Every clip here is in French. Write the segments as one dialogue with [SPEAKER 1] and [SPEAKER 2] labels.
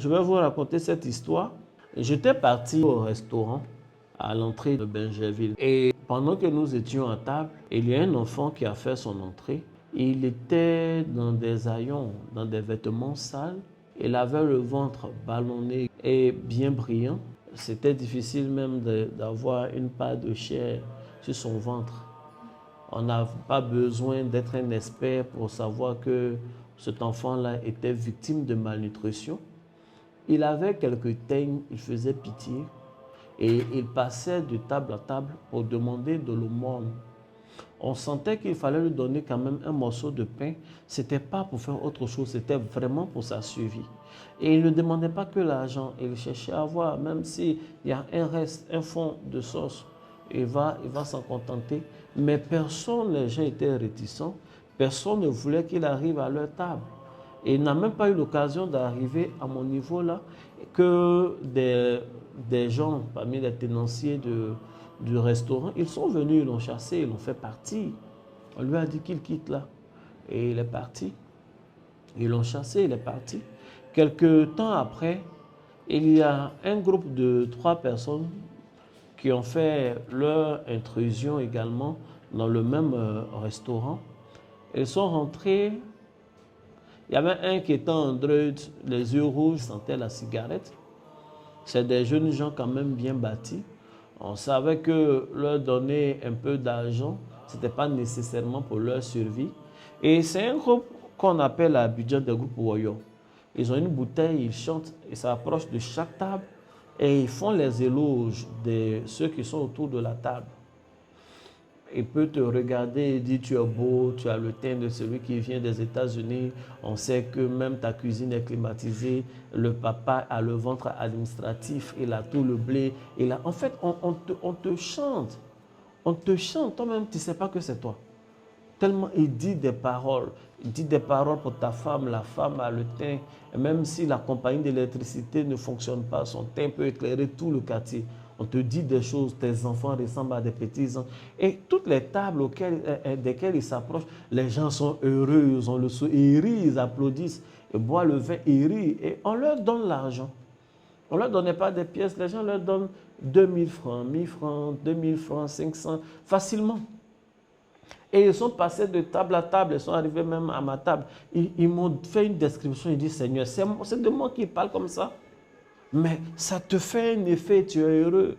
[SPEAKER 1] Je vais vous raconter cette histoire. J'étais parti au restaurant à l'entrée de Bingerville. Et pendant que nous étions à table, il y a un enfant qui a fait son entrée. Il était dans des haillons, dans des vêtements sales. Il avait le ventre ballonné et bien brillant. C'était difficile même d'avoir une part de chair sur son ventre. On n'a pas besoin d'être un expert pour savoir que cet enfant-là était victime de malnutrition. Il avait quelques teignes, il faisait pitié et il passait de table à table pour demander de l'aumône. On sentait qu'il fallait lui donner quand même un morceau de pain. Ce n'était pas pour faire autre chose, c'était vraiment pour sa survie. Et il ne demandait pas que l'argent, il cherchait à voir, même s'il y a un reste, un fond de sauce, il va s'en contenter. Mais personne, les gens étaient réticents, personne ne voulait qu'il arrive à leur table. Et il n'a même pas eu l'occasion d'arriver à mon niveau là, que des gens parmi les tenanciers du restaurant, ils sont venus, ils l'ont chassé, ils l'ont fait partir. On lui a dit qu'il quitte là. Et il est parti. Ils l'ont chassé, il est parti. Quelque temps après, il y a un groupe de 3 personnes qui ont fait leur intrusion également dans le même restaurant. Ils sont rentrés. Il y avait un qui était en dread, les yeux rouges, sentait la cigarette. C'est des jeunes gens quand même bien bâtis. On savait que leur donner un peu d'argent, ce n'était pas nécessairement pour leur survie. Et c'est un groupe qu'on appelle à Abidjan des groupes Woyo. Ils ont une bouteille, ils chantent, ils s'approchent de chaque table et ils font les éloges de ceux qui sont autour de la table. Il peut te regarder et dire tu es beau, tu as le teint de celui qui vient des États-Unis. On sait que même ta cuisine est climatisée. Le papa a le ventre administratif, il a tout le blé. En fait, on te chante. On te chante, toi-même, tu ne sais pas que c'est toi. Tellement il dit des paroles. Il dit des paroles pour ta femme. La femme a le teint. Et même si la compagnie d'électricité ne fonctionne pas, son teint peut éclairer tout le quartier. On te dit des choses, tes enfants ressemblent à des petits enfants. Et toutes les tables desquelles ils s'approchent, les gens sont heureux, ils ont le sourire, ils rient, ils applaudissent, ils boivent le vin, ils rient. Et on leur donne l'argent. On ne leur donnait pas des pièces, les gens leur donnent 2000 francs, 1000 francs, 2000 francs, 500, facilement. Et ils sont passés de table à table, ils sont arrivés même à ma table. Ils m'ont fait une description, ils disent, Seigneur, c'est de moi qui parle comme ça. Mais ça te fait un effet, tu es heureux.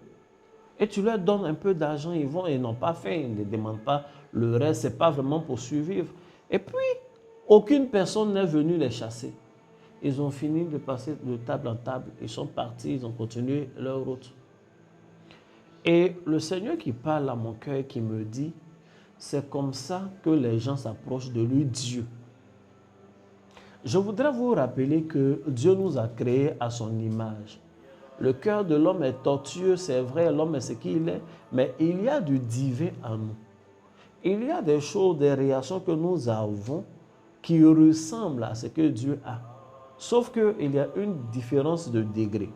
[SPEAKER 1] Et tu leur donnes un peu d'argent, ils vont, ils n'ont pas faim, ils ne demandent pas le reste, ce n'est pas vraiment pour survivre. Et puis, aucune personne n'est venue les chasser. Ils ont fini de passer de table en table, ils sont partis, ils ont continué leur route. Et le Seigneur qui parle à mon cœur, qui me dit, c'est comme ça que les gens s'approchent de lui, Dieu. Je voudrais vous rappeler que Dieu nous a créés à son image. Le cœur de l'homme est tortueux, c'est vrai, l'homme est ce qu'il est, mais il y a du divin en nous. Il y a des choses, des réactions que nous avons qui ressemblent à ce que Dieu a. Sauf qu'il y a une différence de degré.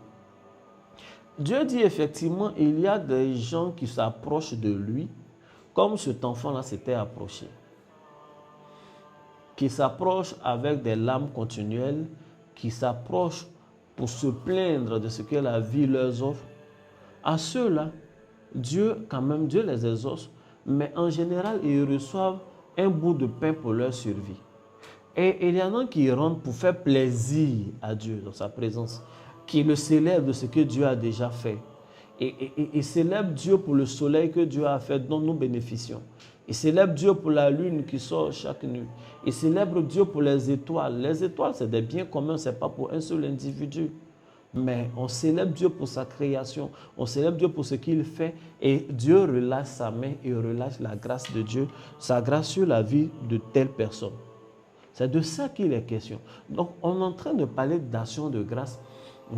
[SPEAKER 1] Dieu dit effectivement, il y a des gens qui s'approchent de lui, comme cet enfant-là s'était approché, qui s'approchent avec des larmes continuelles, qui s'approchent pour se plaindre de ce que la vie leur offre. À ceux-là, Dieu, quand même, Dieu les exauce, mais en général, ils reçoivent un bout de pain pour leur survie. Et il y en a qui rentrent pour faire plaisir à Dieu dans sa présence, qui le célèbrent de ce que Dieu a déjà fait. Et célèbrent Dieu pour le soleil que Dieu a fait, dont nous bénéficions. Ils célèbrent Dieu pour la lune qui sort chaque nuit. Ils célèbrent Dieu pour les étoiles. Les étoiles, c'est des biens communs, ce n'est pas pour un seul individu. Mais on célèbre Dieu pour sa création. On célèbre Dieu pour ce qu'il fait. Et Dieu relâche sa main et relâche la grâce de Dieu, sa grâce sur la vie de telle personne. C'est de ça qu'il est question. Donc, on est en train de parler d'action de grâce.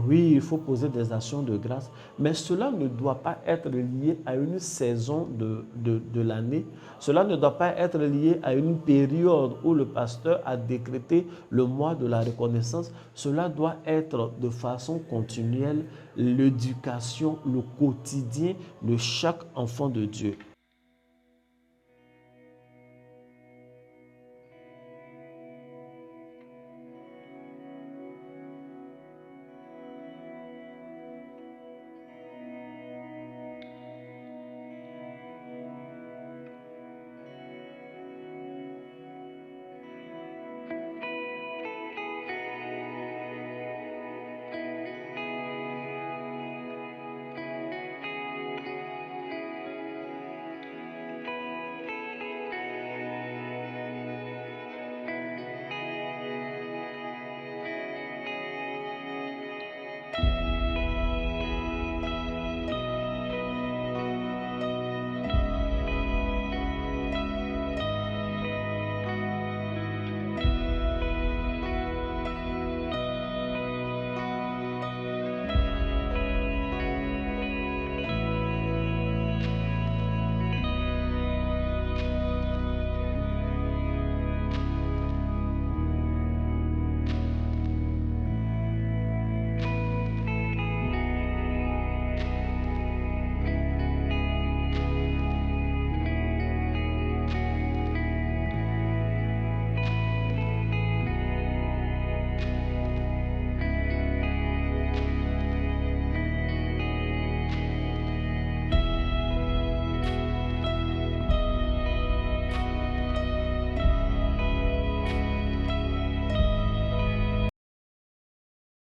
[SPEAKER 1] Oui, il faut poser des actions de grâce, mais cela ne doit pas être lié à une saison de l'année. Cela ne doit pas être lié à une période où le pasteur a décrété le mois de la reconnaissance. Cela doit être de façon continuelle l'éducation, le quotidien de chaque enfant de Dieu.